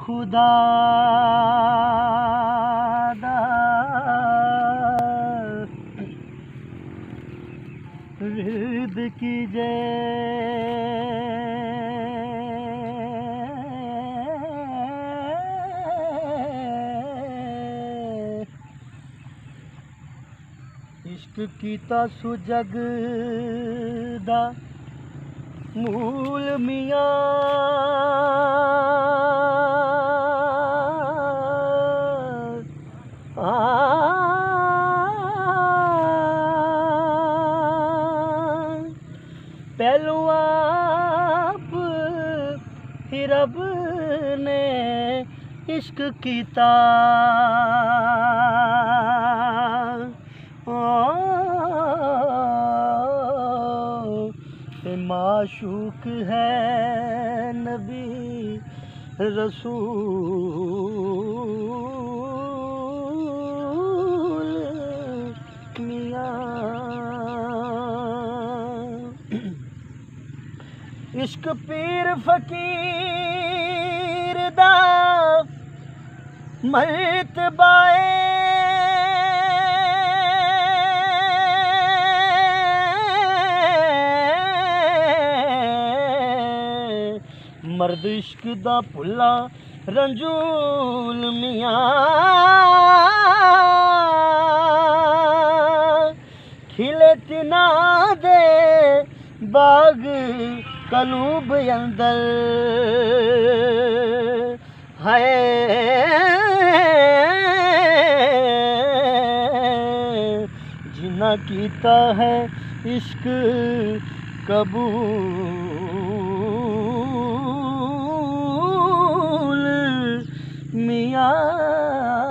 खुदा दा विरद कीजे। इश्क कीता सु जग दा मूल मियां पहलू आप ही रब ने इश्क कीता। माशूक है नबी रसूल मियां। इश्क पीर फकीर दा मर्तबा मर्द इश्क दा भुला रंजूल मियां। खिले तिना दे बाग कलूब अंदर है जिन्ना कीता है इश्क कबूल मियां।